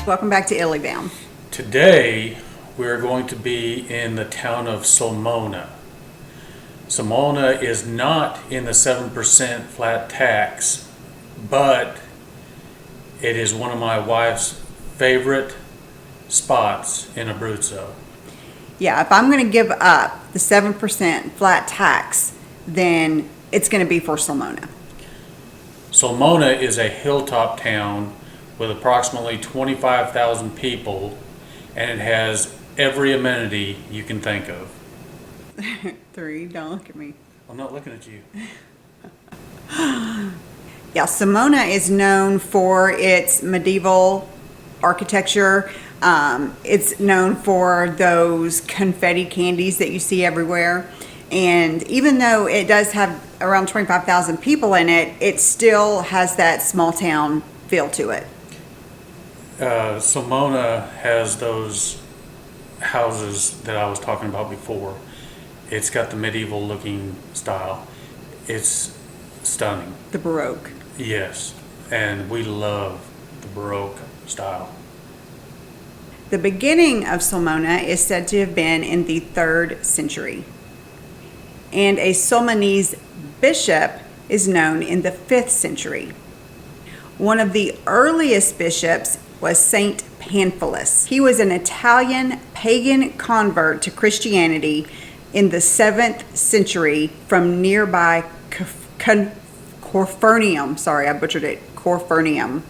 Welcome back to Italy Bound. Today we're going to be in the town of Sulmona. Sulmona is not in the 7% flat tax, but it is one of my wife's favorite spots in Abruzzo. Yeah, if I'm going to give up the 7% flat tax, then it's going to be for Sulmona. Sulmona is a hilltop town with approximately 25,000 people, and it has every amenity you can think of. 3, don't look at me. I'm not looking at you. Yeah, Sulmona is known for its medieval architecture. It's known for those confetti candies that you see everywhere. And even though it does have around 25,000 people in it, it still has that small town feel to it. Sulmona has those houses that I was talking about before. It's got the medieval looking style. It's stunning. The Baroque. Yes, and we love the Baroque style. The beginning of Sulmona is said to have been in the 3rd century. And a Sulmonese bishop is known in the 5th century. One of the earliest bishops was Saint Pamphilus. He was an Italian pagan convert to Christianity in the 7th century from nearby Corfurnium. Sorry, I butchered it. Corfurnium.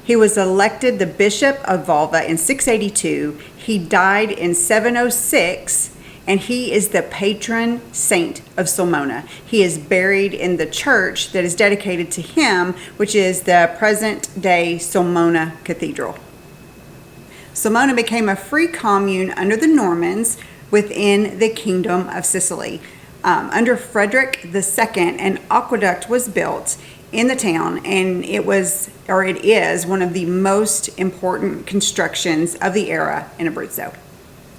He was elected the Bishop of Valva in 682. He died in 706. And he is the patron saint of Sulmona. He is buried in the church that is dedicated to him, which is the present-day Sulmona Cathedral. Sulmona became a free commune under the Normans within the Kingdom of Sicily. Under Frederick II, an aqueduct was built in the town, and it is one of the most important constructions of the era in Abruzzo.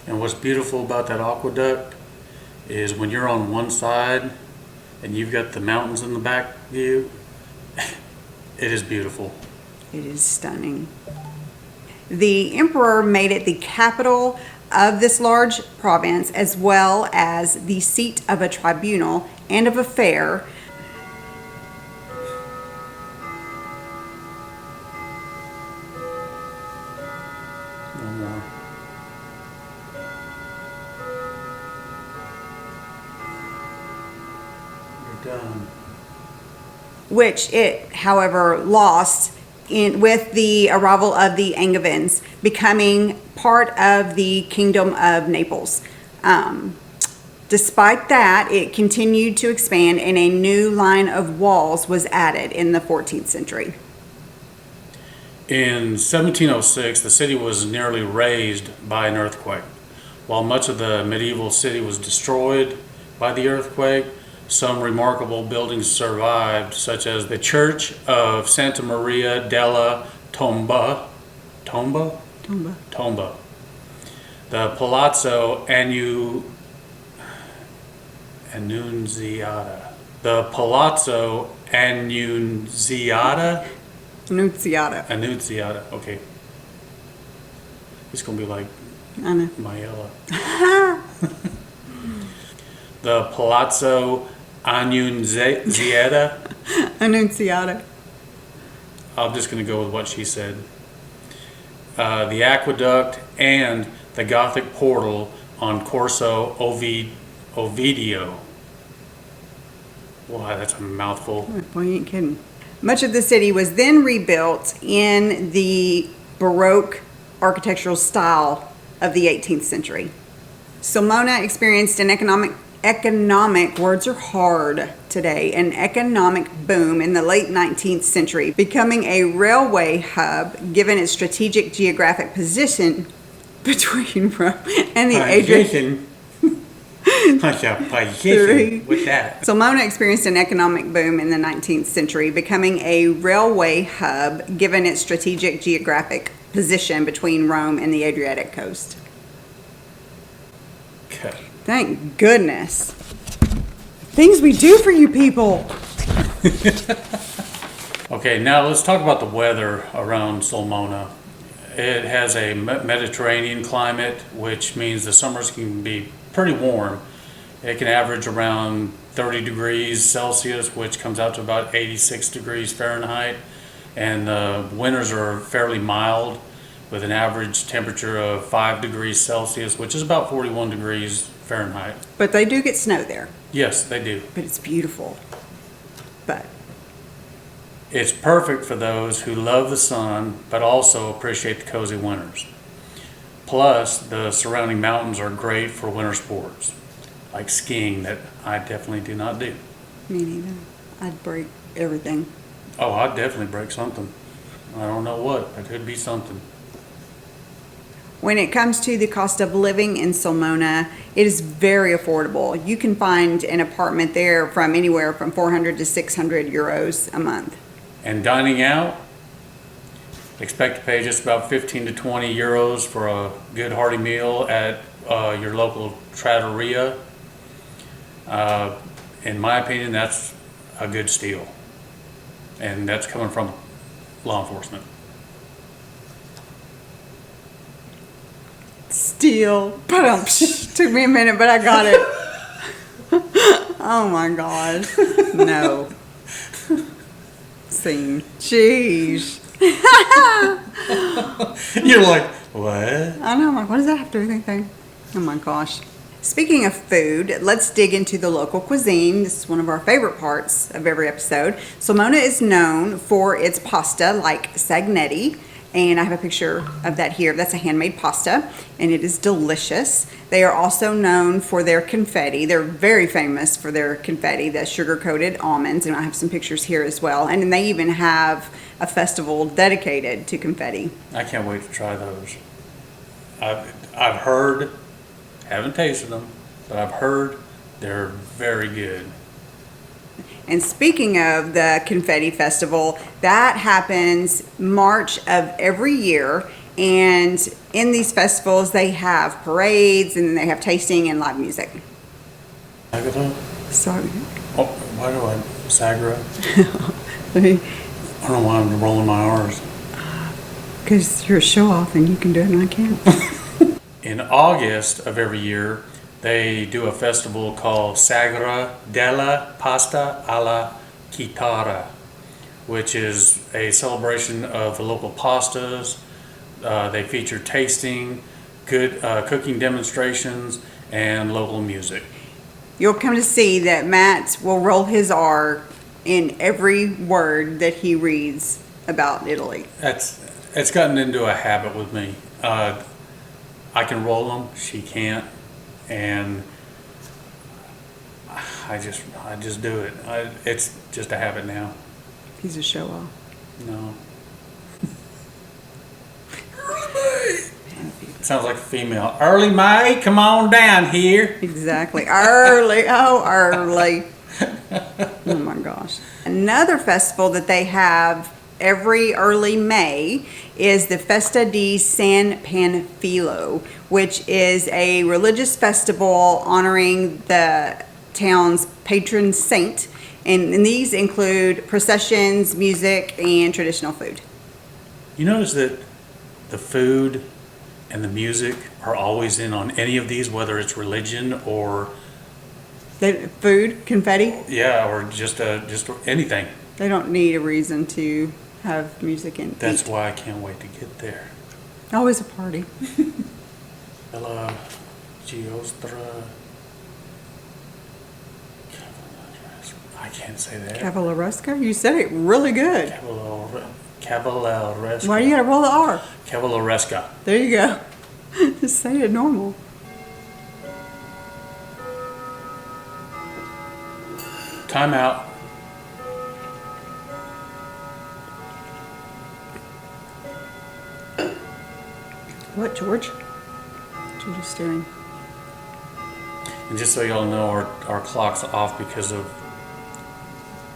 And what's beautiful about that aqueduct is when you're on one side and you've got the mountains in the back view, it is beautiful. It is stunning. The emperor made it the capital of this large province, as well as the seat of a tribunal and of a fair. One more. Done. Which it, however, lost with the arrival of the Angevins, becoming part of the Kingdom of Naples. Despite that, it continued to expand, and a new line of walls was added in the 14th century. In 1706, the city was nearly razed by an earthquake. While much of the medieval city was destroyed by the earthquake, some remarkable buildings survived, such as the Church of Santa Maria della Tomba, the Palazzo Annunziata, okay. It's gonna be like I know. Mayella. The Palazzo Annunziata. Annunziata. I'm just going to go with what she said. The aqueduct and the Gothic portal on Corso Ovidio. Wow, that's a mouthful. Boy, you ain't kidding. Much of the city was then rebuilt in the Baroque architectural style of the 18th century. Sulmona experienced an economic words are hard today, an economic boom in the late 19th century, becoming a railway hub given its strategic geographic position between Rome and the Adriatic. With that. Sulmona experienced an economic boom in the 19th century, becoming a railway hub given its strategic geographic position between Rome and the Adriatic coast. Okay. Thank goodness. Things we do for you people. Okay, now let's talk about the weather around Sulmona. It has a Mediterranean climate, which means the summers can be pretty warm. It can average around 30 degrees Celsius, which comes out to about 86 degrees Fahrenheit. And the winters are fairly mild, with an average temperature of 5 degrees Celsius, which is about 41 degrees Fahrenheit. But they do get snow there. Yes, they do. But it's beautiful. But it's perfect for those who love the sun, but also appreciate the cozy winters. Plus, the surrounding mountains are great for winter sports, like skiing, that I definitely do not do. me neither. I'd break everything. Oh, I'd definitely break something. I don't know what, but it could be something. When it comes to the cost of living in Sulmona, it is very affordable. You can find an apartment there from anywhere from 400 to 600 euros a month. And dining out, expect to pay just about 15 to 20 euros for a good hearty meal at your local trattoria. In my opinion, that's a good steal. And that's coming from law enforcement. Steal. Took me a minute, but I got it. Oh my God. No. Scene. Jeez. You're like, what? I know. I'm like, what does that have to do with anything? Oh my gosh. Speaking of food, let's dig into the local cuisine. This is one of our favorite parts of every episode. Sulmona is known for its pasta, like sagnetti, and I have a picture of that here. That's a handmade pasta, and it is delicious. They are also known for their confetti. They're very famous for their confetti, the sugar-coated almonds, and I have some pictures here as well. And then they even have a festival dedicated to confetti. I can't wait to try those. I've heard, haven't tasted them, but I've heard they're very good. And speaking of the Confetti Festival, that happens March of every year. And in these festivals, they have parades and then they have tasting and live music. Sagra? Sorry. Oh, why do I Sagra? I don't know why I'm rolling my R's. Because you're a show off and you can do it and I can't. In August of every year, they do a festival called Sagra della Pasta alla Chitarra, which is a celebration of the local pastas. They feature tasting, good cooking demonstrations, and local music. You'll come to see that Matt will roll his R in every word that he reads about Italy. It's gotten into a habit with me. I can roll them, she can't, and I just do it. It's just a habit now. He's a show off. No. Sounds like a female. Early May, come on down here. Exactly. Early. Oh, early. Oh my gosh. Another festival that they have every early May is the Festa di San Paolo, which is a religious festival honoring the town's patron saint. And these include processions, music, and traditional food. You notice that the food and the music are always in on any of these, whether it's religion or Food, confetti. yeah, or just anything. They don't need a reason to have music in. That's why I can't wait to get there. Always a party. Bella Giostra. I can't say that. Cavalleresca? You said it really good. Cavalleresca. Why do you gotta roll the R? Cavalleresca. There you go. Just say it normal. Time out. What, George? George is staring. And just so y'all know, our clock's off because of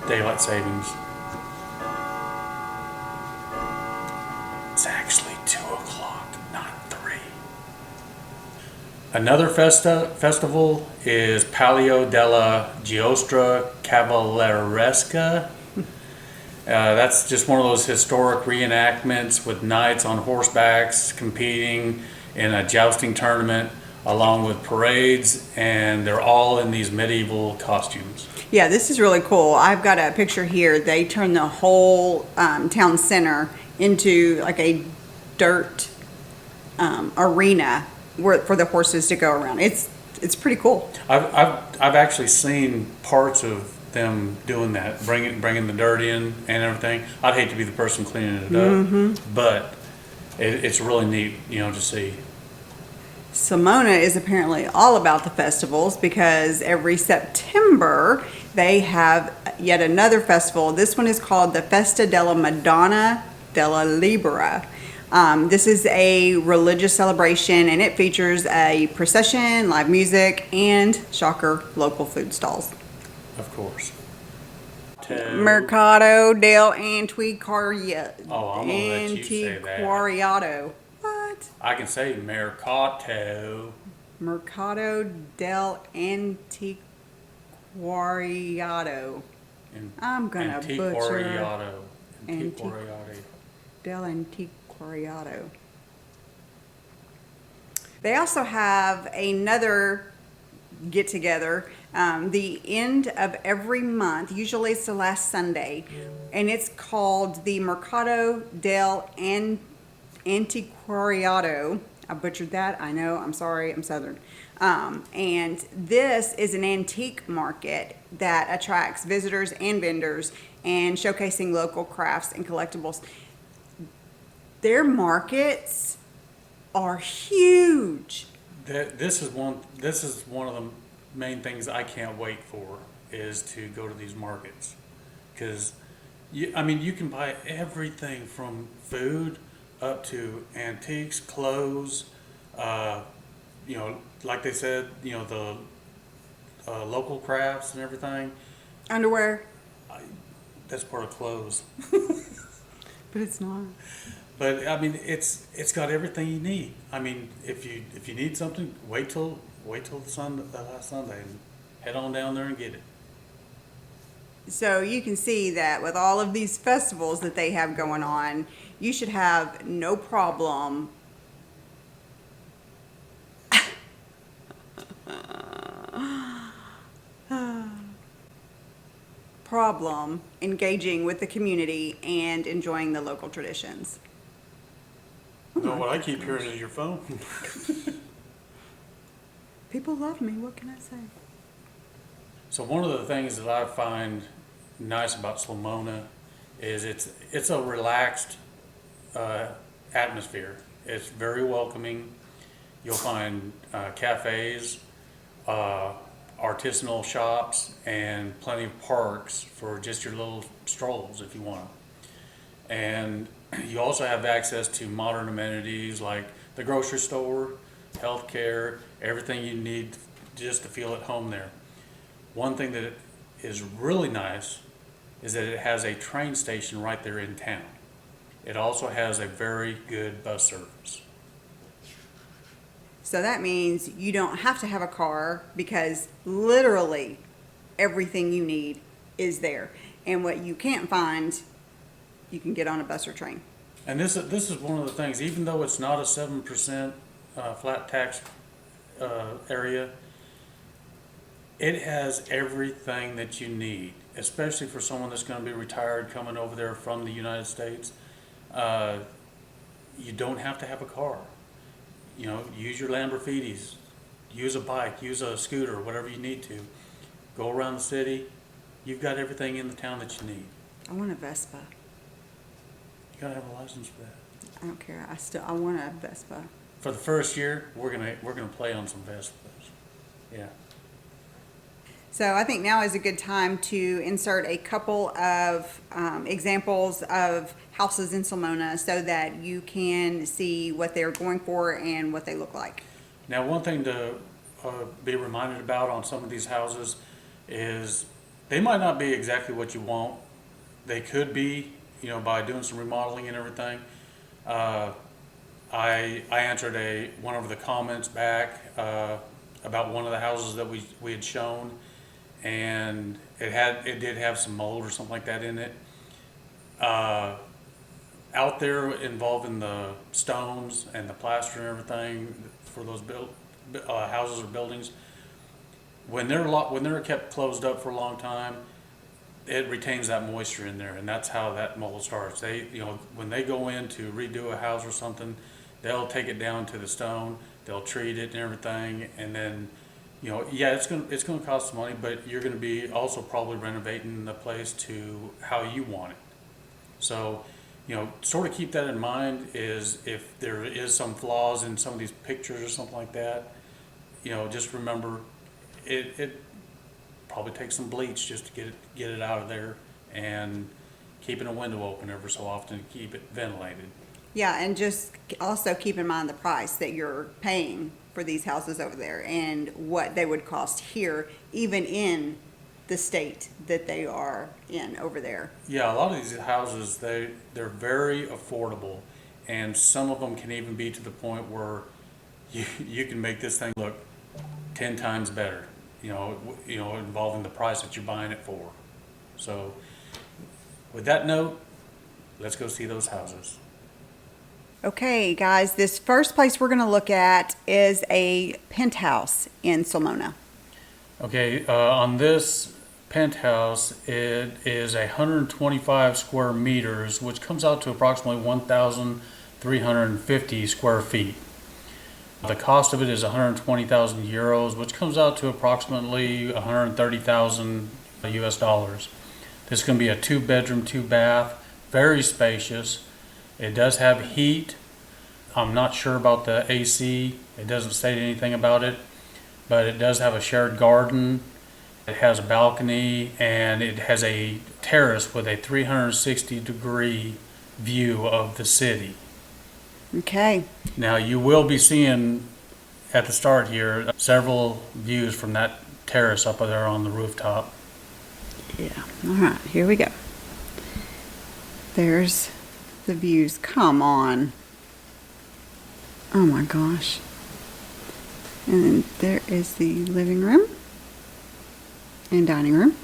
daylight savings. It's actually 2 o'clock, not 3. Another festival is Palio della Giostra Cavalleresca. That's just one of those historic reenactments with knights on horsebacks competing in a jousting tournament, along with parades, and they're all in these medieval costumes. Yeah, this is really cool. I've got a picture here. They turned the whole town center into like a dirt arena for the horses to go around. It's pretty cool. I've actually seen parts of them doing that, bringing the dirt in and everything. I'd hate to be the person cleaning it up, but it's really neat, to see. Sulmona is apparently all about the festivals because every September they have yet another festival. This one is called the Festa della Madonna della Libra. This is a religious celebration and it features a procession, live music, and, shocker, local food stalls. Of course. Mercado del Antiquariato. Oh, I'm gonna let you say that. Antiquariato. What? I can say Mercato. Mercado del Antiquariato. I'm gonna butcher. Antiquariato. Del Antiquariato. They also have another get together the end of every month. Usually it's the last Sunday, and it's called the Mercado del Antiquariato. I butchered that. I know. I'm sorry. I'm Southern. And this is an antique market that attracts visitors and vendors and showcasing local crafts and collectibles. Their markets are huge. This is one of the main things I can't wait for, is to go to these markets, because you can buy everything from food up to antiques, clothes, like they said, the local crafts and everything. Underwear. That's part of clothes. But it's not. But it's got everything you need. If you need something, wait till the last Sunday and head on down there and get it. So you can see that with all of these festivals that they have going on, you should have no problem engaging with the community and enjoying the local traditions. No, what I keep hearing is your phone. People love me. What can I say? So one of the things that I find nice about Sulmona is it's a relaxed atmosphere. It's very welcoming. You'll find cafes, artisanal shops, and plenty of parks for just your little strolls if you want. And you also have access to modern amenities like the grocery store, healthcare, everything you need just to feel at home there. One thing that is really nice is that it has a train station right there in town. It also has a very good bus service. So that means you don't have to have a car because literally everything you need is there. And what you can't find, you can get on a bus or train. And this is one of the things, even though it's not a 7% flat tax area, it has everything that you need, especially for someone that's going to be retired coming over there from the United States. You don't have to have a car. Use your Lamborghinis, use a bike, use a scooter, whatever you need to. Go around the city. You've got everything in the town that you need. I want a Vespa. You gotta have a license for that. I don't care. I want a Vespa. For the first year, we're gonna play on some Vespas. Yeah. So I think now is a good time to insert a couple of examples of houses in Sulmona so that you can see what they're going for and what they look like. Now, one thing to be reminded about on some of these houses is they might not be exactly what you want. They could be, by doing some remodeling and everything. I answered one of the comments back about one of the houses that we had shown, and it did have some mold or something like that in it. out there involving the stones and the plaster and everything for those houses or buildings, when they're kept closed up for a long time, it retains that moisture in there, and that's how that mold starts. When they go in to redo a house or something, they'll take it down to the stone, they'll treat it and everything, and then, yeah, it's gonna cost some money, but you're gonna be also probably renovating the place to how you want it. So, sort of keep that in mind, is if there is some flaws in some of these pictures or something like that, just remember it probably takes some bleach just to get it out of there, and keeping a window open every so often to keep it ventilated. Yeah, and just also keep in mind the price that you're paying for these houses over there and what they would cost here, even in the state that they are in over there. Yeah, a lot of these houses, they're very affordable, and some of them can even be to the point where you can make this thing look 10 times better, involving the price that you're buying it for. So with that note, let's go see those houses. Okay, guys, this first place we're going to look at is a penthouse in Sulmona. Okay, on this penthouse, it is 125 square meters, which comes out to approximately 1,350 square feet. The cost of it is 120,000 euros, which comes out to approximately 130,000 US dollars. This is going to be a 2-bedroom, 2-bath, very spacious. It does have heat. I'm not sure about the AC. It doesn't state anything about it, but it does have a shared garden. It has a balcony, and it has a terrace with a 360-degree view of the city. Okay. Now, you will be seeing at the start here several views from that terrace up there on the rooftop. Yeah. All right, here we go. There's the views. Come on. Oh my gosh. And then there is the living room and dining room.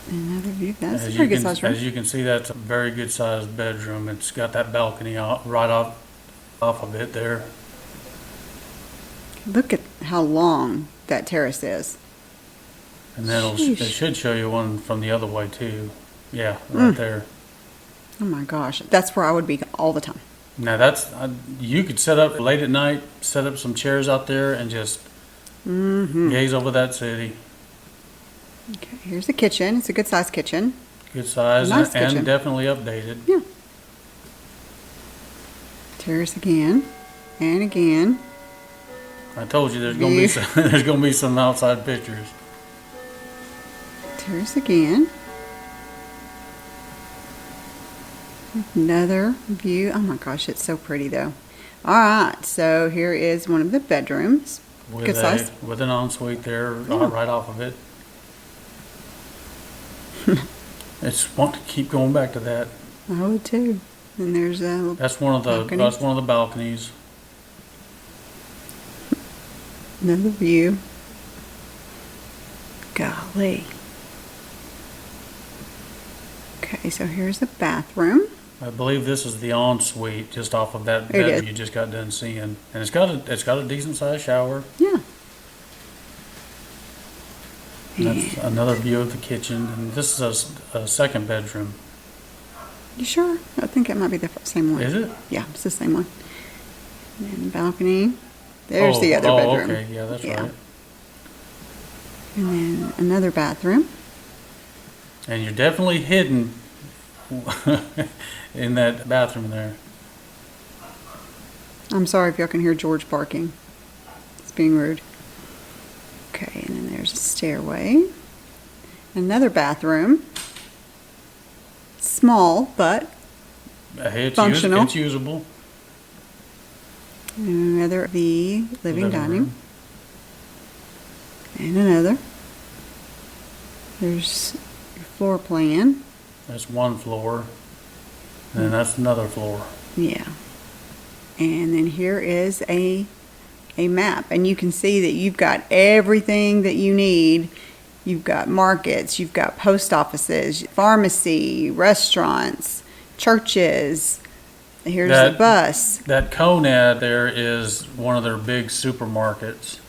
Another view. That's a pretty good size room. As you can see, that's a very good sized bedroom. It's got that balcony right off of it there. Look at how long that terrace is. And then it should show you one from the other way too. Yeah, right there. Oh my gosh, that's where I would be all the time. Now you could set up late at night, set up some chairs out there and just gaze over that city. Okay, here's the kitchen. It's a good sized kitchen. Good size, nice kitchen. And definitely updated. Yeah. Terrace again and again. I told you there's gonna be some outside pictures. Terrace again. Another view. Oh my gosh, it's so pretty though. All right, so here is one of the bedrooms. Good size. With an ensuite there right off of it. It's want to keep going back to that. I would too. And there's a that's one of the balconies. Another view. Golly. Okay, so here's the bathroom. I believe this is the ensuite just off of that bedroom you just got done seeing, and it's got a decent sized shower. Yeah. And that's another view of the kitchen, and this is a second bedroom. You sure? I think it might be the same one. Is it? Yeah, it's the same one. And then balcony. There's the other bedroom. Okay, yeah, that's right. And then another bathroom. And you're definitely hidden in that bathroom there. I'm sorry if y'all can hear George barking. It's being rude. Okay, and then there's a stairway. Another bathroom. Small, but functional. It's usable. And another living dining room. And another. There's your floor plan. That's one floor. And then that's another floor. Yeah. And then here is a map. And you can see that you've got everything that you need You've got markets, you've got post offices, pharmacy, restaurants, churches. Here's the bus. That Conad there is one of their big supermarkets.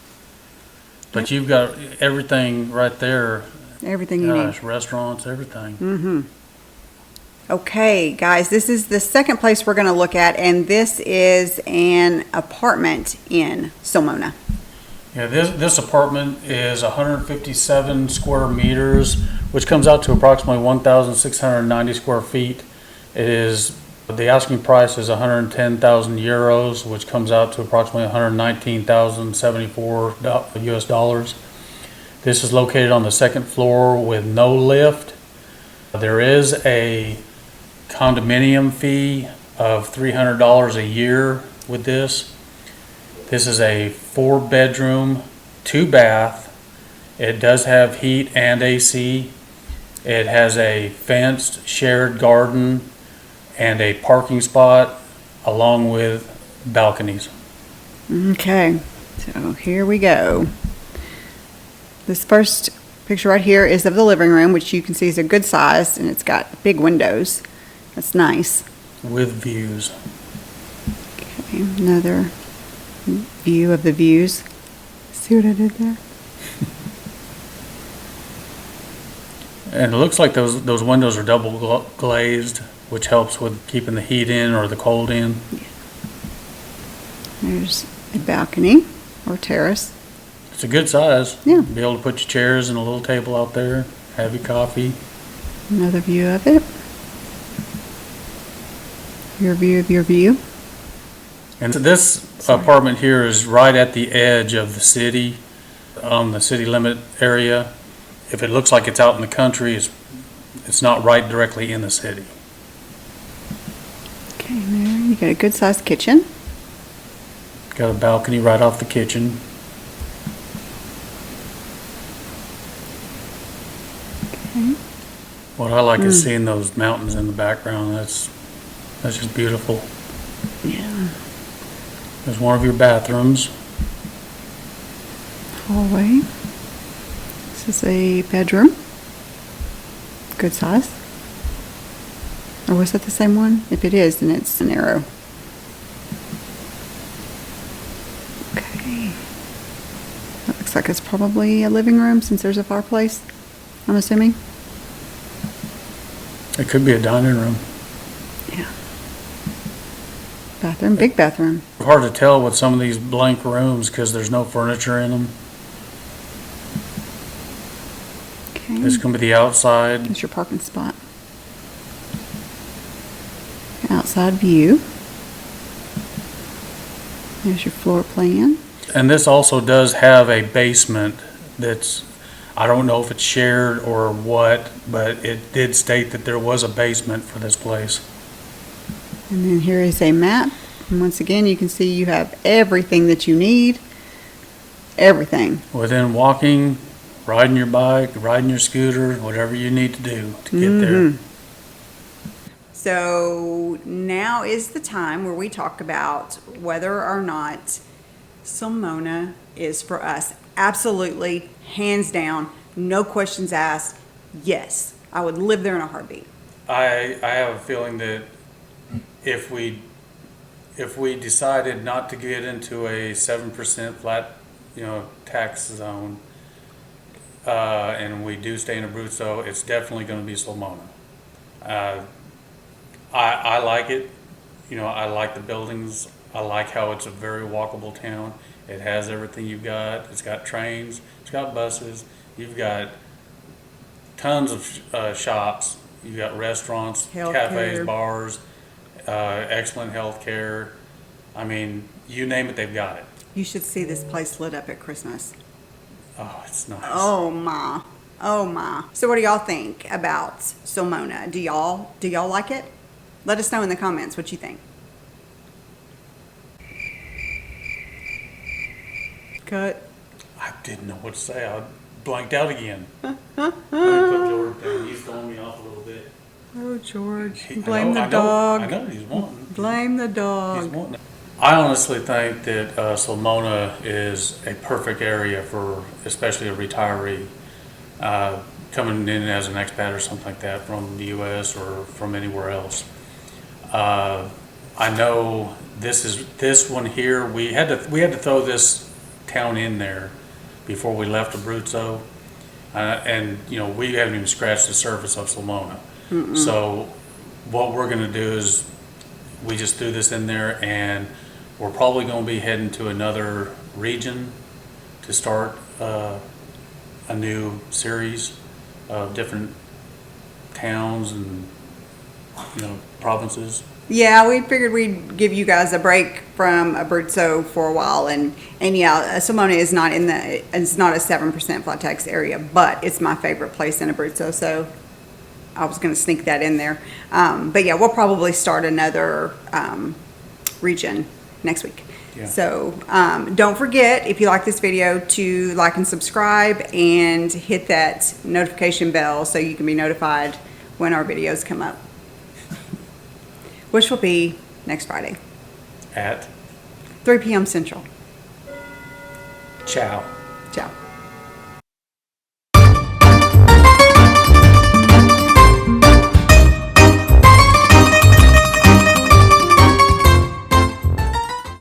But you've got everything right there. Everything you need. Gosh, restaurants, everything. Mm-hmm. Okay, guys, this is the second place we're going to look at, and this is an apartment in Sulmona. Yeah, this apartment is 157 square meters, which comes out to approximately 1,690 square feet. The asking price is 110,000 euros, which comes out to approximately 119,074 US dollars. This is located on the second floor with no lift. There is a condominium fee of $300 a year with this. This is a 4-bedroom, 2-bath. It does have heat and AC. It has a fenced shared garden and a parking spot along with balconies. Okay, so here we go. This first picture right here is of the living room, which you can see is a good size, and it's got big windows. That's nice. With views. Okay, another view of the views. See what I did there? And it looks like those windows are double glazed, which helps with keeping the heat in or the cold in. There's a balcony or terrace. It's a good size. Yeah. Be able to put your chairs and a little table out there, have your coffee. Another view of it. Your view of your view. And this apartment here is right at the edge of the city, on the city limit area. If it looks like it's out in the country, it's not right directly in the city. Okay, there you got a good sized kitchen. Got a balcony right off the kitchen. Okay. What I like is seeing those mountains in the background. That's just beautiful. Yeah. There's one of your bathrooms. Hallway. This is a bedroom. Good size. Or was that the same one? If it is, then it's an arrow. Okay. That looks like it's probably a living room since there's a fireplace, I'm assuming. It could be a dining room. Yeah. Bathroom, big bathroom. Hard to tell with some of these blank rooms because there's no furniture in them. Okay. This can be the outside. There's your parking spot. Outside view. There's your floor plan. And this also does have a basement that's, I don't know if it's shared or what, but it did state that there was a basement for this place. And then here is a map. And once again, you can see you have everything that you need. Everything. Within walking, riding your bike, riding your scooter, whatever you need to do to get there. So now is the time where we talk about whether or not Sulmona is for us. Absolutely, hands down, no questions asked. Yes, I would live there in a heartbeat. I have a feeling that if we decided not to get into a 7% flat, tax zone, and we do stay in Abruzzo, it's definitely going to be Sulmona. I like it. I like the buildings. I like how it's a very walkable town. It has everything you've got. It's got trains. It's got buses. You've got tons of shops. You've got restaurants, cafes, bars, excellent health care. I mean, you name it, they've got it. You should see this place lit up at Christmas. Oh, it's nice. Oh my. Oh my. So what do y'all think about Sulmona? Do y'all like it? Let us know in the comments what you think. Cut. I didn't know what to say. I blanked out again. Let me put George down. He's throwing me off a little bit. Oh, George. I Blame the know, dog. I know he's wanting. Blame the He's dog. wanting it. I honestly think that Sulmona is a perfect area for especially a retiree. coming in as an expat or something like that from the US or from anywhere else. I know this one here, we had to throw this town in there before we left Abruzzo. And we haven't even scratched the surface of Sulmona. So what we're gonna do is we just threw this in there, and we're probably gonna be heading to another region to start a new series of different towns and provinces. Yeah, we figured we'd give you guys a break from Abruzzo for a while, and yeah, Sulmona is not it's not a 7% flat tax area, but it's my favorite place in Abruzzo, so I was going to sneak that in there. But yeah, we'll probably start another region next week. Yeah. So don't forget, if you like this video, to like and subscribe and hit that notification bell so you can be notified when our videos come up, which will be next Friday At 3 p.m. Central. Ciao. Ciao.